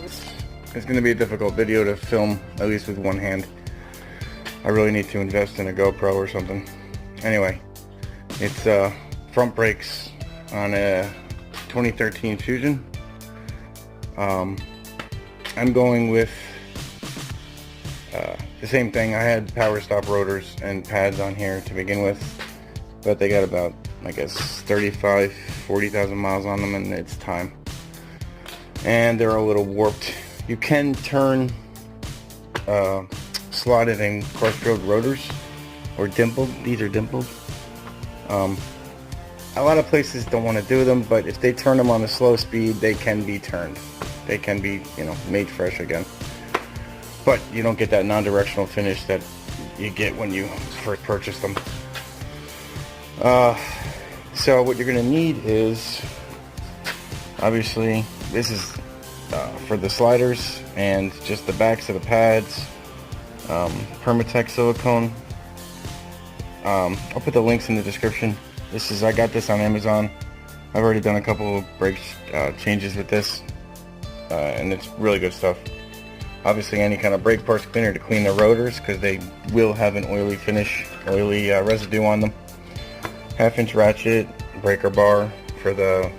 It's going to be a difficult video to film, at least with one hand. I really need to invest in a GoPro or something. Anyway, it's front brakes on a 2013 Fusion. I'm going with the same thing. I had power stop rotors and pads on here to begin with, but they got about, I guess, 40,000 miles on them, and it's time. And they're a little warped. You can turn slotted and cross-drilled rotors, or dimpled. These are dimpled. A lot of places don't want to do them, but if they turn them on a slow speed, they can be turned. They can be, you know, made fresh again. But you don't get that non-directional finish that you get when you first purchase them. So what you're going to need is, obviously, this is for the sliders and just the backs of the pads. Permatex silicone. I'll put the links in the description. I got this on Amazon. I've already done a couple of brake changes with this, and it's really good stuff. Obviously, any kind of brake parts cleaner to clean the rotors, because they will have an oily finish, oily residue on them. 1/2-inch ratchet, breaker bar for the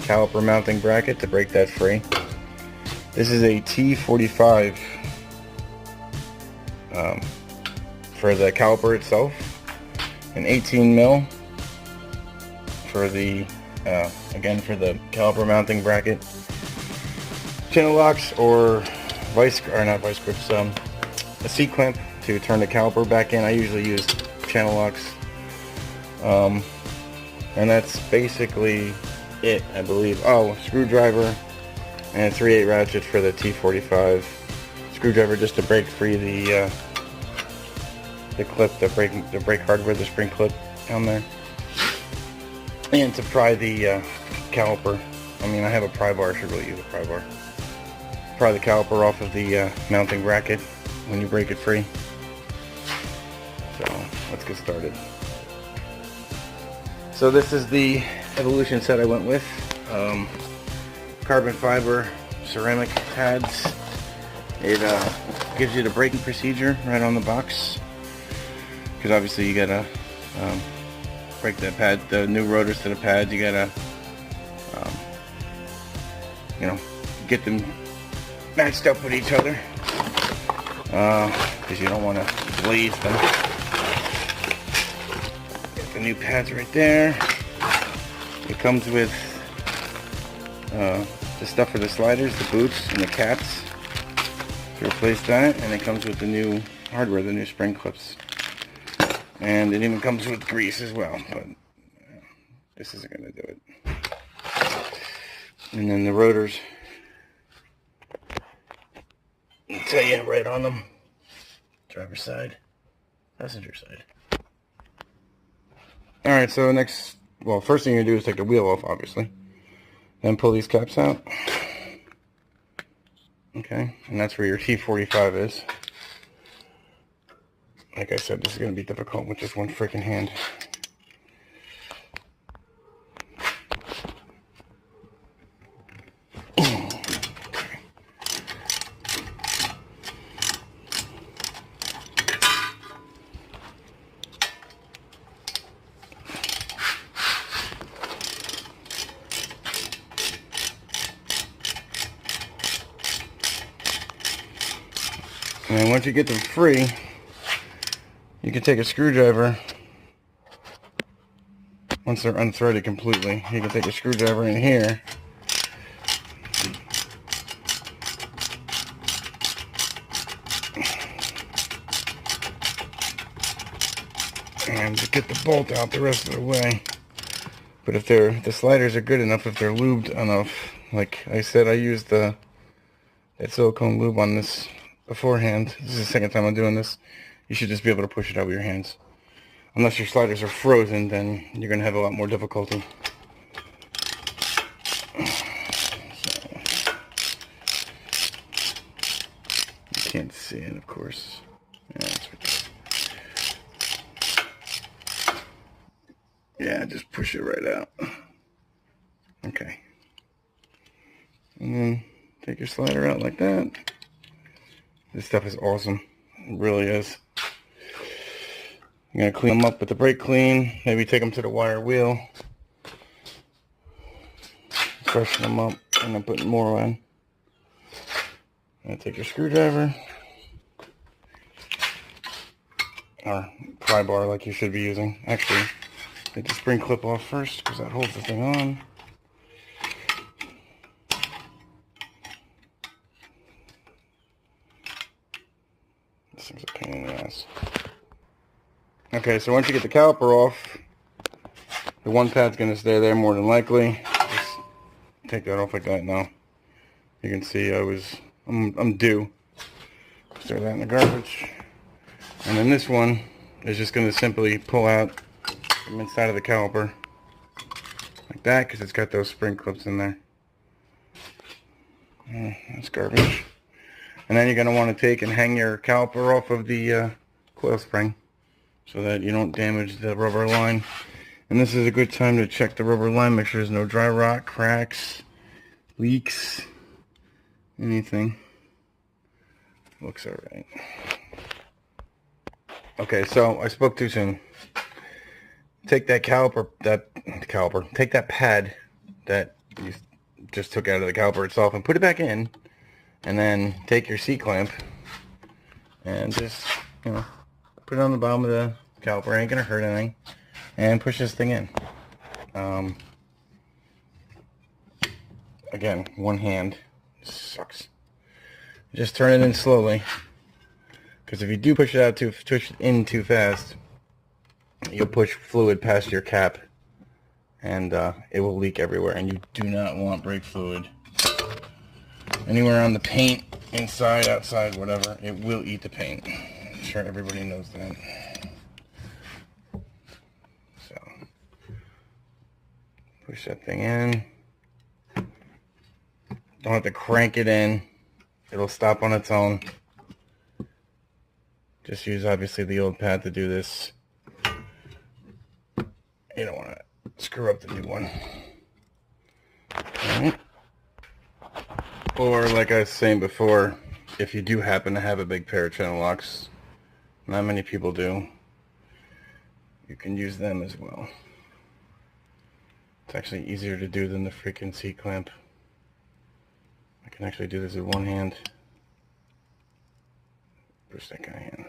caliper mounting bracket to break that free. This is a T45 for the caliper itself, an 18 mil for the again for the caliper mounting bracket. Channel locks or not vice grips, a C-clamp to turn the caliper back in. I usually use channel locks, and that's basically it, I believe. Oh, screwdriver and a 3/8 ratchet for the T45. Screwdriver just to break free the clip, the brake hardware, the spring clip down there, and to pry the caliper. I mean, I have a pry bar. I should really use a pry bar. Pry the caliper off of the mounting bracket when you break it free. So let's get started. So this is the Evolution set I went with. Carbon fiber ceramic pads. It gives you the braking procedure right on the box, because obviously you gotta break the pad, the new rotors to the pads. You gotta you know, get them matched up with each other, because you don't want to blaze them. Get the new pads right there. It comes with the stuff for the sliders, the boots, and the caps to replace that, and it comes with the new hardware, the new spring clips, and it even comes with grease as well, but this isn't going to do it. And then the rotors, I'll tell you right on them, driver's side, passenger side. Alright, so first thing you do is take the wheel off, obviously. Then pull these caps out. Okay, and that's where your T45 is. Like I said, this is going to be difficult with just one freaking hand. And once you get them free, you can take a screwdriver. Once they're unthreaded completely, you can take a screwdriver in here and to get the bolt out the rest of the way. But if the sliders are good enough, if they're lubed enough, like I said, I used that silicone lube on this beforehand. This is the second time I'm doing this. You should just be able to push it out with your hands. Unless your sliders are frozen, then you're going to have a lot more difficulty. You can't see it, of course. Yeah, just push it right out. Okay. And then Take your slider out like that. This stuff is awesome. It really is. You're going to clean them up with the brake clean. Maybe take them to the wire wheel. Freshen them up and then put more on. And take your screwdriver. Or pry bar like you should be using. Actually, take the spring clip off first because that holds the thing on. This thing's a pain in the ass. Okay, so once you get the caliper off, the one pad's going to stay there more than likely. Just take that off like that now. You can see I'm due. Throw that in the garbage. And then this one is just going to simply pull out from inside of the caliper like that because it's got those spring clips in there. That's garbage. And then you're going to want to take and hang your caliper off of the coil spring so that you don't damage the rubber line. And this is a good time to check the rubber line, make sure there's no dry rot, cracks, leaks, anything. Looks alright. Okay, so I spoke too soon. Take that take that pad that you just took out of the caliper itself and put it back in. And then take your C-clamp and just, put it on the bottom of the caliper. Ain't gonna hurt anything. And push this thing in. Again, one hand. Sucks. Just turn it in slowly. Because if you do push it in too fast, you'll push fluid past your cap. And it will leak everywhere. And you do not want brake fluid anywhere on the paint, inside, outside, whatever. It will eat the paint. I'm sure everybody knows that. So, push that thing in. Don't have to crank it in. It'll stop on its own. Just use, obviously, the old pad to do this. You don't want to screw up the new one. Alright. Or, like I was saying before, if you do happen to have a big pair of channel locks, not many people do, you can use them as well. It's actually easier to do than the freaking C-clamp. I can actually do this with one hand. Push that guy in.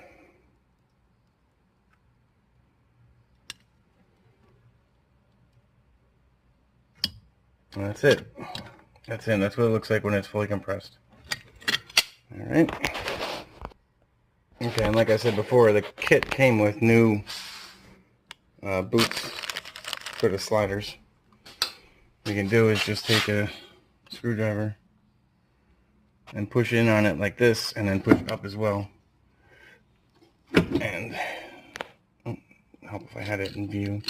And that's it. That's it. That's what it looks like when it's fully compressed. Alright. Okay, and like I said before, the kit came with new boots for the sliders. What you can do is just take a screwdriver and push in on it like this, and then push up as well. And help if I had it in view.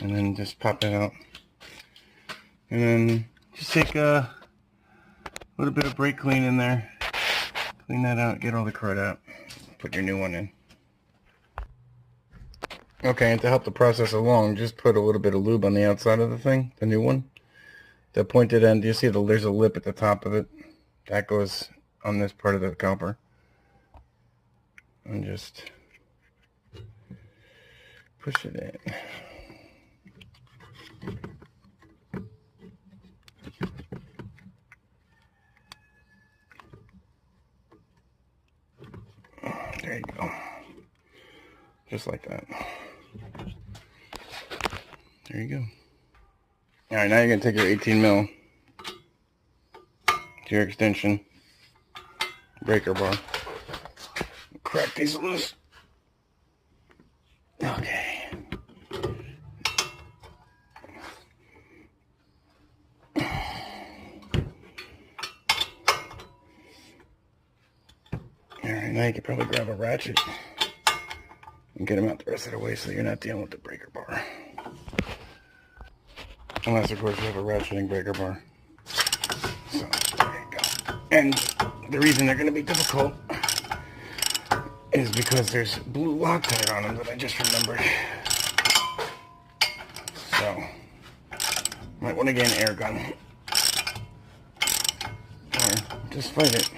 And then just pop it out. And then just take a little bit of brake clean in there. Clean that out, get all the crud out. Put your new one in. Okay, and to help the process along, just put a little bit of lube on the outside of the thing, the new one. The pointed end, you see there's a lip at the top of it. That goes on this part of the caliper. And just push it in. There you go. Just like that. There you go. Alright, now you're going to take your 18 mil to your extension breaker bar. Crack these loose. Okay. Alright, now you can probably grab a ratchet and get them out the rest of the way so you're not dealing with the breaker bar. Unless, of course, you have a ratcheting breaker bar. So, there you go. And the reason they're going to be difficult is because there's blue Loctite on them that I just remembered. So, might want to get an air gun. Or just fight it.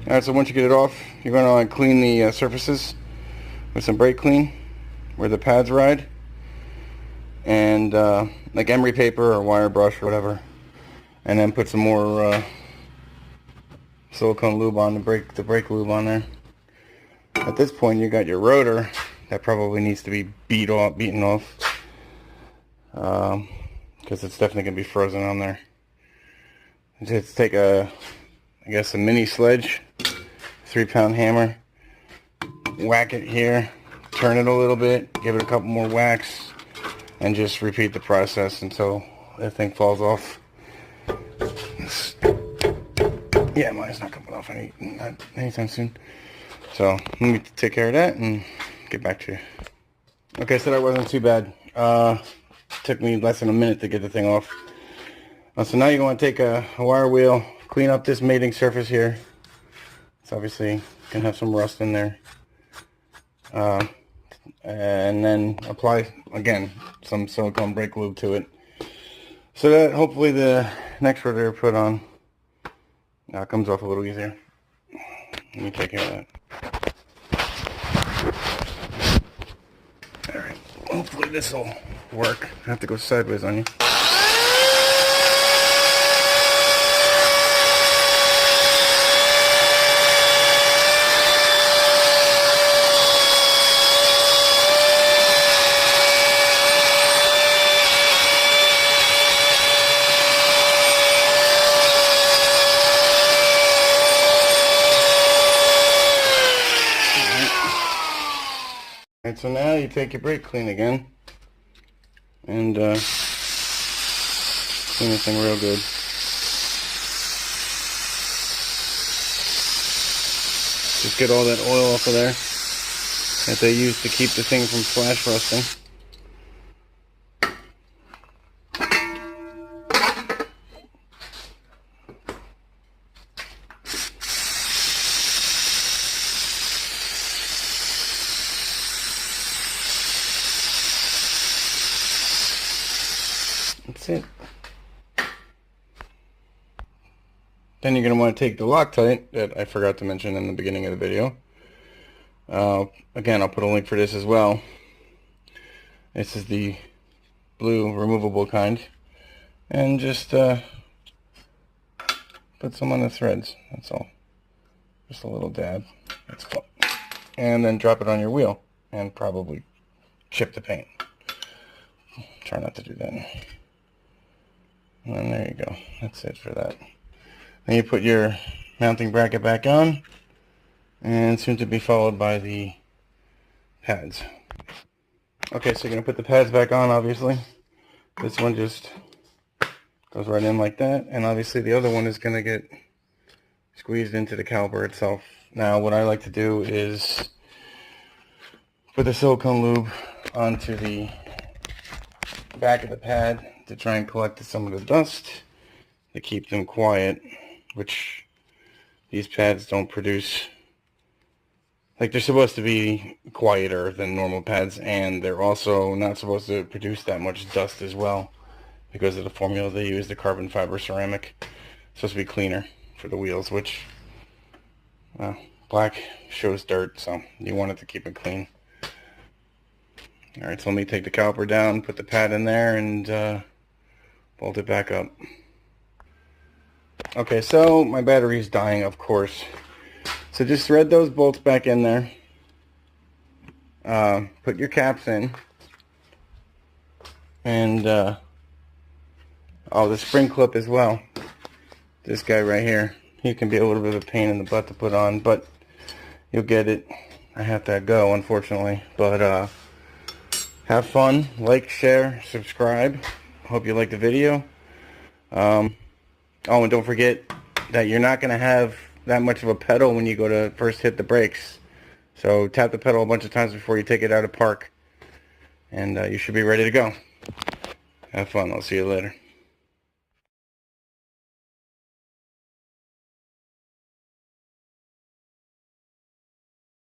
Alright, so once you get it off, you're going to clean the surfaces with some brake clean where the pads ride, and like emery paper or wire brush or whatever, and then put some more silicone lube on the brake lube on there. At this point, you got your rotor that probably needs to be beaten off, because it's definitely gonna be frozen on there. Just take I guess a mini sledge, 3-pound hammer, whack it here, turn it a little bit, give it a couple more whacks, and just repeat the process until that thing falls off. Yeah, mine's not coming off not anytime soon. So let me take care of that and get back to you. Okay, so that wasn't too bad. Took me less than a minute to get the thing off. So now you're going to take a wire wheel, clean up this mating surface here. It's obviously going to have some rust in there. And then apply, again, some silicone brake lube to it, so that hopefully the next rotor put on comes off a little easier. Let me take care of that. Alright, hopefully this will work. I have to go sideways on you. Alright, so now you take your brake clean again and clean this thing real good. Just get all that oil off of there that they use to keep the thing from flash rusting. That's it. Then you're going to want to take the Loctite that I forgot to mention in the beginning of the video. Again, I'll put a link for this as well. This is the blue removable kind. And just put some on the threads. That's all. Just a little dab. That's fun. And then drop it on your wheel and probably chip the paint. Try not to do that. And there you go. That's it for that. Then you put your mounting bracket back on, and soon to be followed by the pads. Okay, so you're going to put the pads back on, obviously. This one just goes right in like that, and obviously the other one is going to get squeezed into the caliper itself. Now, what I like to do is put the silicone lube onto the back of the pad to try and collect some of the dust to keep them quiet, which these pads don't produce. Like, they're supposed to be quieter than normal pads, and they're also not supposed to produce that much dust as well because of the formula they use, the carbon fiber ceramic. It's supposed to be cleaner for the wheels, which black shows dirt, so you want it to keep it clean. Alright, so let me take the caliper down, put the pad in there, and bolt it back up. Okay, so my battery's dying, of course. So just thread those bolts back in there. Put your caps in. And, oh, the spring clip as well. This guy right here. He can be a little bit of a pain in the butt to put on, but you'll get it. I have to go, unfortunately. But, have fun. Like, share, subscribe. Hope you like the video. Oh, and don't forget that you're not going to have that much of a pedal when you go to first hit the brakes. So tap the pedal a bunch of times before you take it out of park. And you should be ready to go. Have fun. I'll see you later.